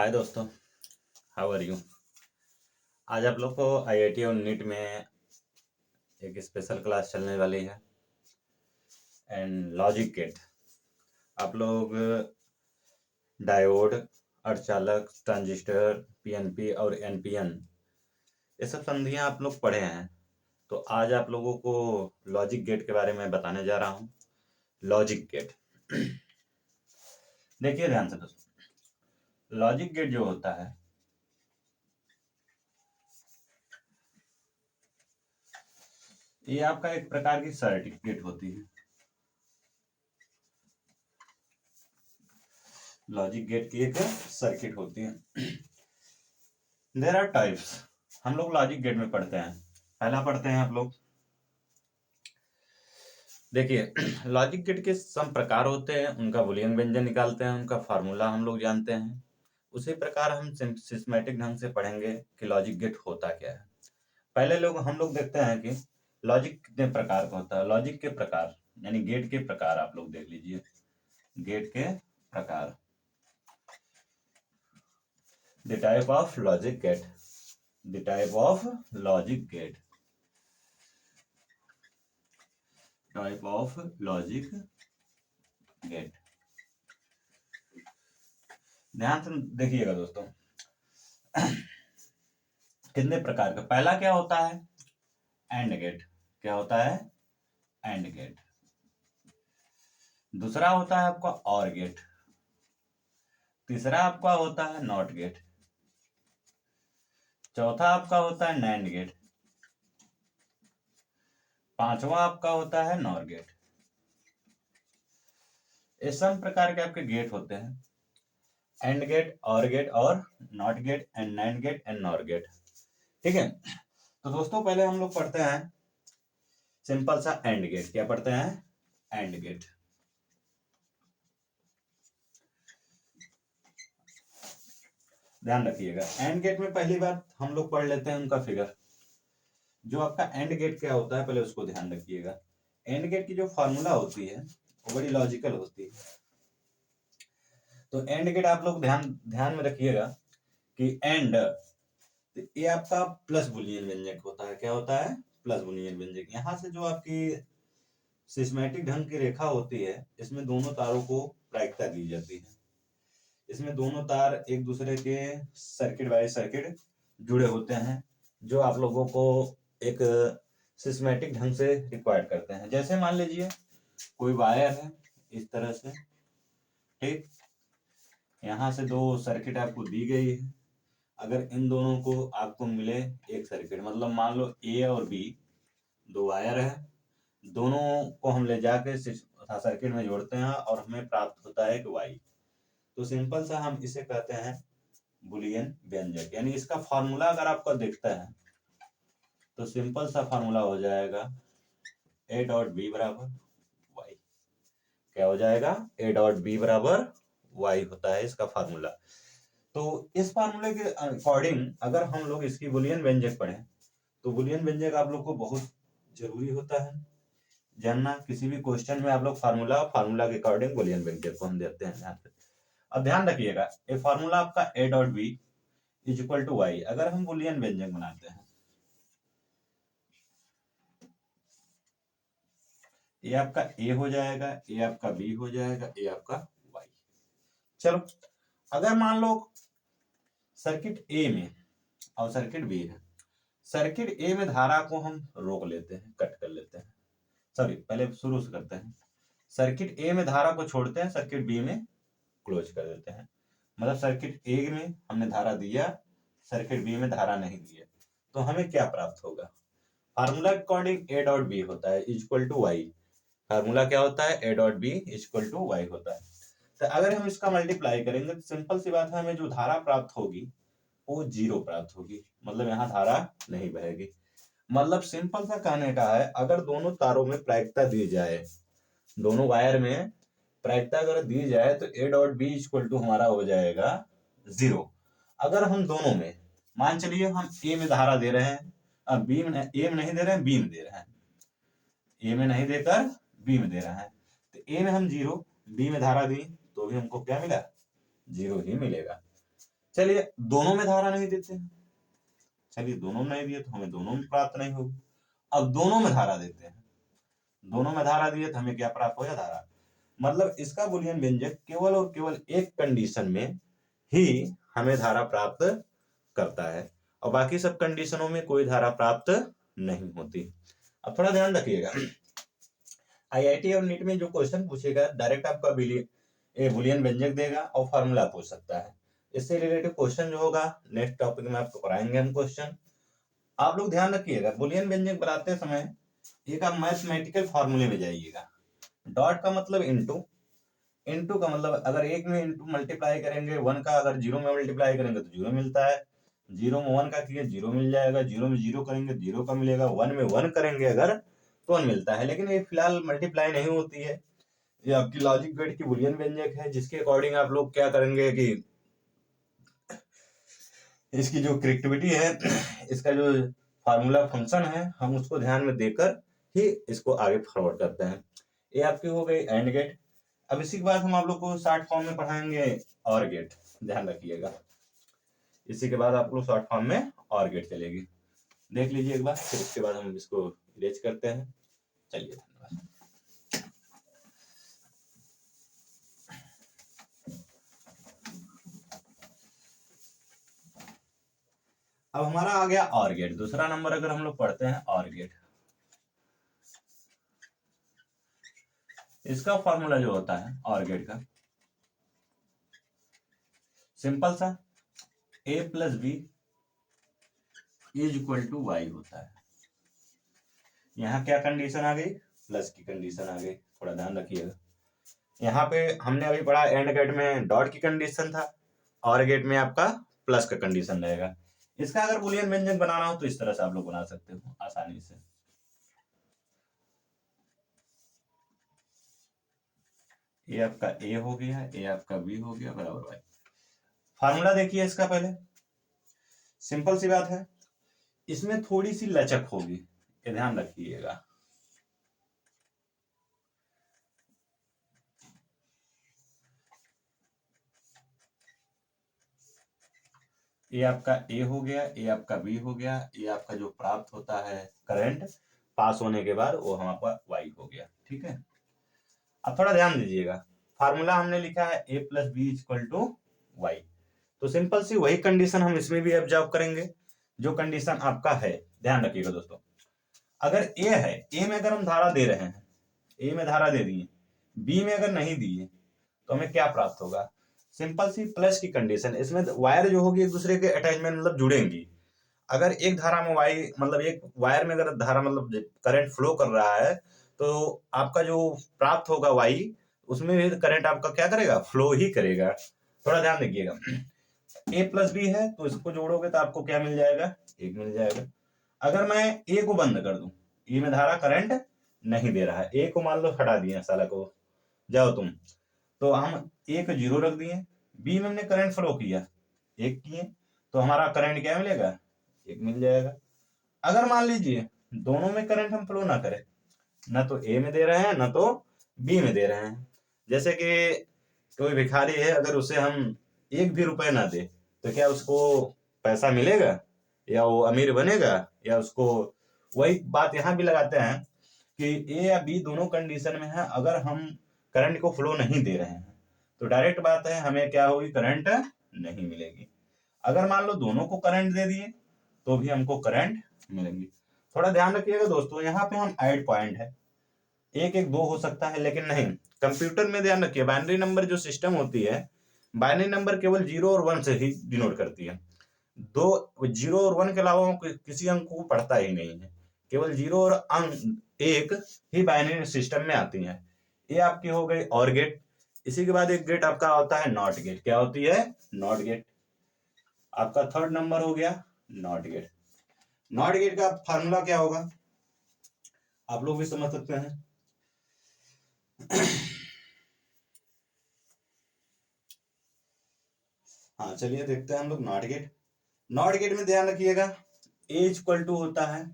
हाय दोस्तों, how are you. आज आप लोग को आईआईटी और नीट में एक स्पेशल क्लास चलने वाली है एंड लॉजिक गेट। आप लोग डायोड, अर्धचालक, ट्रांजिस्टर, पीएनपी और एनपीएन ये सब संधियां आप लोग पढ़े हैं। तो आज आप लोगों को लॉजिक गेट के बारे में बताने जा रहा हूं। लॉजिक गेट देखिए ध्यान से दोस्तों, लॉजिक गेट जो होता है ये आपका एक प्रकार की सर्किट होती है। लॉजिक गेट की एक सर्किट होती है। There are types. हम लोग लॉजिक गेट में पढ़ते हैं। पहला पढ़ते हैं आप लोग, देखिए लॉजिक गेट के सम प्रकार होते हैं, उनका बूलियन व्यंजन निकालते हैं, उनका फार्मूला हम लोग जानते हैं। उसी प्रकार हम सिस्टमैटिक ढंग से पढ़ेंगे कि लॉजिक गेट होता क्या है। पहले हम लोग देखते हैं कि लॉजिक कितने प्रकार का होता है। लॉजिक के प्रकार यानी गेट के प्रकार आप लोग देख लीजिए। गेट के प्रकार, the type of logic gate, the type of logic gate, type of logic gate. ध्यान से देखिएगा दोस्तों, कितने प्रकार का। पहला क्या होता है, एंड गेट। क्या होता है, एंड गेट। दूसरा होता है आपका और गेट। तीसरा आपका होता है नॉट गेट। चौथा आपका होता है नैंड गेट। पांचवा आपका होता है नॉर गेट। इस सब प्रकार के आपके गेट होते हैं, एंड गेट, और गेट और not gate and nand gate and nor gate. ठीक है, तो दोस्तों पहले हम लोग पढ़ते हैं सिंपल सा एंड गेट। क्या पढ़ते हैं, एंड गेट। ध्यान रखिएगा, एंड गेट में पहली बात हम लोग पढ़ लेते हैं उनका फिगर। जो आपका एंड गेट क्या होता है पहले उसको ध्यान रखिएगा। एंड गेट की जो फॉर्मूला होती है वो बड़ी लॉजिकल होती है। तो एंड गेट आप लोग ध्यान ध्यान में रखिएगा कि एंड, तो ये आपका प्लस बुलियन व्यंजक होता है। क्या होता है, प्लस बुलियन व्यंजक। यहाँ से जो आपकी सिस्टमैटिक ढंग की रेखा होती है इसमें दोनों तारों को प्रायिकता दी जाती है। इसमें दोनों तार एक दूसरे के सर्किट बाय सर्किट जुड़े होते हैं, जो आप लोगों को एक सिस्टमैटिक ढंग से रिक्वायर्ड करते हैं। जैसे मान लीजिए कोई वायर है इस तरह से, ठीक, यहाँ से दो सर्किट आपको दी गई है। अगर इन दोनों को आपको मिले एक सर्किट, मतलब मान लो ए और बी दो वायर है, दोनों को हम ले जाके सर्किट में जोड़ते हैं और हमें प्राप्त होता है एक वाई। तो सिंपल सा हम इसे कहते हैं बुलियन व्यंजक। यानी इसका फॉर्मूला अगर आपको दिखता है तो सिंपल सा फॉर्मूला हो जाएगा ए डॉट बी बराबर वाई। क्या हो जाएगा, ए डॉट बी बराबर वाई होता है इसका फार्मूला। तो इस फार्मूले के अकॉर्डिंग अगर हम लोग इसकी बुलियन व्यंजक पढ़ें तो बुलियन व्यंजक आप लोग को बहुत जरूरी होता है जानना। किसी भी क्वेश्चन में आप लोग फार्मूला के अकॉर्डिंग बुलियन व्यंजक को हम देते हैं ध्यान से। अब ध्यान रखिएगा, ये फार्मूला आपका A dot B is equal to Y. अगर हम बुलियन व्यंजक बनाते हैं, ये आपका ए हो जाएगा, ये आपका बी हो जाएगा, ये आपका वाई। चलो, अगर मान लो सर्किट ए में और सर्किट बी है, सर्किट ए में धारा को हम रोक लेते हैं, कट कर लेते हैं। सॉरी, पहले शुरू से करते हैं। सर्किट ए में धारा को छोड़ते हैं, सर्किट बी में क्लोज कर देते हैं। मतलब सर्किट ए में हमने धारा दिया, सर्किट बी में धारा नहीं दिया, तो हमें क्या प्राप्त होगा। Formula according A dot B होता है इक्वल टू वाई। फार्मूला क्या होता है, A dot B equal to Y होता है। तो अगर हम इसका मल्टीप्लाई करेंगे तो सिंपल सी बात है, हमें जो धारा प्राप्त होगी वो जीरो प्राप्त होगी। मतलब यहाँ धारा नहीं बहेगी। मतलब सिंपल सा कहने का है, अगर दोनों तारों में प्रायिकता दी जाए, दोनों वायर में प्रायिकता अगर दी जाए तो A dot B equal to हमारा हो जाएगा जीरो। अगर हम दोनों में मान चलिए हम ए में धारा दे रहे हैं, अब बी में, ए में नहीं दे रहे हैं, बी में दे रहे हैं, ए में नहीं देकर बी में दे रहे हैं, तो ए में हम जीरो, बी में धारा दी तो भी हमको क्या मिला, जीरो ही मिलेगा। चलिए दोनों में धारा नहीं देते हैं, चलिए दोनों में नहीं दिए तो हमें दोनों में प्राप्त नहीं होगी। अब दोनों में धारा देते हैं, दोनों में धारा दिए तो हमें क्या प्राप्त हो, धारा। मतलब इसका बूलियन व्यंजक केवल और केवल एक कंडीशन में ही हमें धारा प्राप्त करता है, और बाकी सब कंडीशनों में कोई धारा प्राप्त नहीं होती। अब थोड़ा ध्यान रखिएगा, आईआईटी और नीट में जो क्वेश्चन पूछेगा डायरेक्ट आपका बूलियन व्यंजक देगा और फार्मूला पूछ सकता है। इससे रिलेटेड क्वेश्चन जो होगा नेक्स्ट टॉपिक में आपको कराएंगे हम क्वेश्चन। आप लोग ध्यान रखिएगा, बूलियन व्यंजक बनाते समय एक आप मैथमेटिकल फॉर्मूले में जाइएगा। डॉट का मतलब इनटू, इनटू का मतलब अगर एक में इनटू मल्टीप्लाई करेंगे वन का, अगर जीरो में मल्टीप्लाई करेंगे तो जीरो मिलता है, जीरो में वन का किए जीरो मिल जाएगा, जीरो में जीरो करेंगे जीरो का मिलेगा, वन में वन करेंगे अगर तो वन मिलता है। लेकिन ये फिलहाल मल्टीप्लाई नहीं होती है, ये आपकी लॉजिक गेट की बूलियन व्यंजक है, जिसके अकॉर्डिंग आप लोग क्या करेंगे कि इसकी जो करेक्टिविटी है, इसका जो फार्मूला फंक्शन है, हम उसको ध्यान में देकर ही इसको आगे फॉरवर्ड करते हैं। ये आपकी हो गई एंड गेट। अब इसी के बाद हम आप लोग को शॉर्ट फॉर्म में पढ़ाएंगे और गेट, ध्यान रखिएगा। इसी के बाद आप लोग शॉर्ट फॉर्म में और गेट चलेगी, देख लीजिए एक बार, फिर उसके बाद हम इसको इरेज करते हैं। चलिए धन्यवाद। अब हमारा आ गया और गेट, दूसरा नंबर अगर हम लोग पढ़ते हैं और गेट, इसका फॉर्मूला जो होता है और गेट का सिंपल सा, a plus B is equal to Y होता है। यहाँ क्या कंडीशन आ गई, प्लस की कंडीशन आ गई, थोड़ा ध्यान रखिएगा। यहाँ पे हमने अभी पढ़ा एंड गेट में डॉट की कंडीशन था, और गेट में आपका प्लस का कंडीशन रहेगा। इसका अगर बूलियन व्यंजक बनाना हो तो इस तरह से आप लोग बना सकते हो आसानी से। ये आपका ए हो गया, ये आपका बी हो गया बराबर वाई। फार्मूला देखिए इसका, पहले सिंपल सी बात है, इसमें थोड़ी सी लचक होगी, ये ध्यान रखिएगा। ये आपका ए हो गया, ये आपका बी हो गया, ये आपका जो प्राप्त होता है करंट पास होने के बाद वो हमारा वाई हो गया, ठीक है। अब थोड़ा ध्यान दीजिएगा, फार्मूला हमने लिखा है A plus B equal to Y, तो सिंपल सी वही कंडीशन हम इसमें भी ऑब्जर्व करेंगे, जो कंडीशन आपका है। ध्यान रखिएगा दोस्तों, अगर ए है, ए में अगर हम धारा दे रहे हैं, ए में धारा दे दिए, बी में अगर नहीं दिए तो हमें क्या प्राप्त होगा, सिंपल सी प्लस की कंडीशन। इसमें वायर जो होगी एक दूसरे के अटैचमेंट मतलब जुड़ेंगी। अगर एक धारा में वाई मतलब एक वायर में अगर धारा मतलब करंट फ्लो कर रहा है तो आपका जो प्राप्त होगा वाई, उसमें भी करंट आपका क्या करेगा, फ्लो ही करेगा। थोड़ा ध्यान रखिएगा, ए प्लस बी है तो इसको जोड़ोगे तो आपको क्या मिल जाएगा, एक मिल जाएगा। अगर मैं ए को बंद कर दूं, ए में धारा करंट नहीं दे रहा है, ए को मान लो हटा दिया, साला को जाओ तुम, तो हम ए को जीरो रख दिए, बी में हमने करंट फ्लो किया एक किए, तो हमारा करंट क्या मिलेगा, एक मिल जाएगा। अगर मान लीजिए दोनों में करंट हम फ्लो ना करें, ना तो ए में दे रहे हैं ना तो बी में दे रहे हैं, जैसे कि कोई भिखारी है, अगर उसे हम एक भी रुपए ना दे तो क्या उसको पैसा मिलेगा, या वो अमीर बनेगा, या उसको, वही बात यहाँ भी लगाते हैं कि ए या बी दोनों कंडीशन में है, अगर हम करंट को फ्लो नहीं दे रहे हैं तो डायरेक्ट बात है हमें क्या होगी, करंट नहीं मिलेगी। अगर मान लो दोनों को करंट दे दिए तो भी हमको करंट मिलेंगी। थोड़ा ध्यान रखिएगा दोस्तों, यहाँ पे हम ऐड पॉइंट है, एक एक दो हो सकता है, लेकिन नहीं, कंप्यूटर में ध्यान रखिए बाइनरी नंबर जो सिस्टम होती है, बाइनरी नंबर केवल जीरो और वन से ही डिनोट करती है। दो, जीरो और वन के अलावा हम किसी अंक को पढ़ता ही नहीं है, केवल जीरो और अंक एक ही बाइनरी सिस्टम में आती है। ये आपकी हो गई और गेट। इसी के बाद एक गेट आपका होता है नॉट गेट, क्या होती है, नॉट गेट। आपका थर्ड नंबर हो गया नॉट गेट। नॉट गेट का फार्मूला क्या होगा, आप लोग भी समझ सकते हैं। हाँ चलिए देखते हैं हम लोग नॉट गेट। नॉट गेट में ध्यान रखिएगा, ए इक्वल टू होता है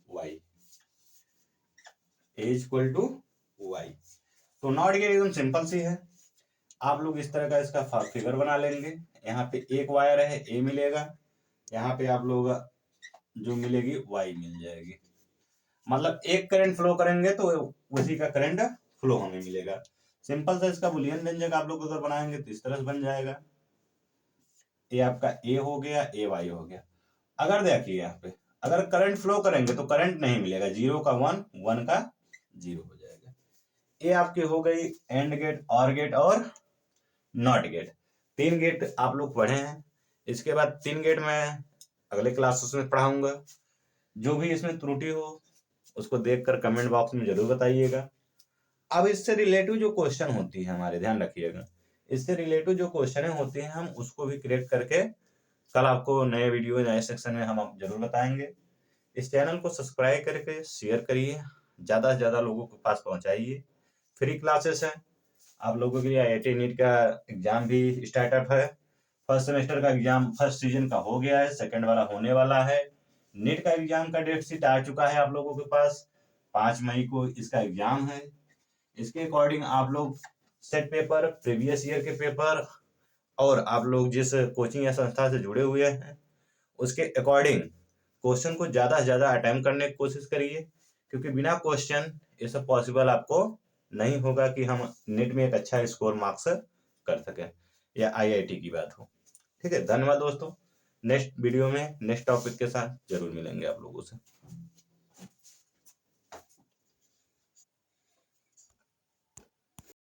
Y, A equal to Y. तो नॉट गेट एकदम सिंपल सी है, आप लोग इस तरह का इसका फिगर बना लेंगे, यहाँ पे एक वायर है ए मिलेगा, यहाँ पे आप लोग जो मिलेगी वाई मिल जाएगी। मतलब एक करंट फ्लो करेंगे तो उसी का करंट फ्लो हमें मिलेगा। सिंपल सा इसका बुलियन व्यंजक आप लोग अगर बनाएंगे तो इस तरह से बन जाएगा, ये आपका ए हो गया, ए वाई हो गया। अगर देखिए यहाँ पे अगर करंट फ्लो करेंगे तो करंट नहीं मिलेगा, 0 का 1, 1 का 0 हो जाएगा। ये आपकी हो गई एंड गेट, और गेट और नॉट गेट। 3 गेट आप लोग पढ़े हैं। इसके बाद 3 गेट मैं अगले क्लासेस में पढ़ाऊंगा। जो भी इसमें त्रुटि हो उसको देखकर कमेंट बॉक्स में जरूर बताइएगा। अब इससे रिलेटिव जो क्वेश्चन होती है हमारे, ध्यान रखिएगा, इससे रिलेटिव जो क्वेश्चन होती हैं हम उसको भी क्रिएट करके कल आपको नए वीडियो नए सेक्शन में हम जरूर बताएंगे। इस चैनल को सब्सक्राइब करके शेयर करिए, ज़्यादा से ज़्यादा लोगों के पास पहुंचाइए। फ्री क्लासेस हैं आप लोगों के लिए। IIT नीट का एग्जाम भी स्टार्टअप है। फर्स्ट सेमेस्टर का एग्जाम फर्स्ट सीजन का हो गया है, सेकंड वाला होने वाला है। नीट का एग्जाम का डेट शीट आ चुका है आप लोगों के पास, 5 मई को इसका एग्जाम है। इसके अकॉर्डिंग आप लोग सेट पेपर, प्रीवियस ईयर के पेपर और आप लोग जिस कोचिंग या संस्था से जुड़े हुए हैं उसके अकॉर्डिंग क्वेश्चन को ज़्यादा से ज़्यादा अटेम्प्ट करने की कोशिश करिए, क्योंकि बिना क्वेश्चन ये सब पॉसिबल आपको नहीं होगा कि हम नेट में एक अच्छा स्कोर मार्क्स कर सकें या IIT की बात हो। ठीक है, धन्यवाद दोस्तों। नेक्स्ट वीडियो में नेक्स्ट टॉपिक के साथ जरूर मिलेंगे आप लोगों से।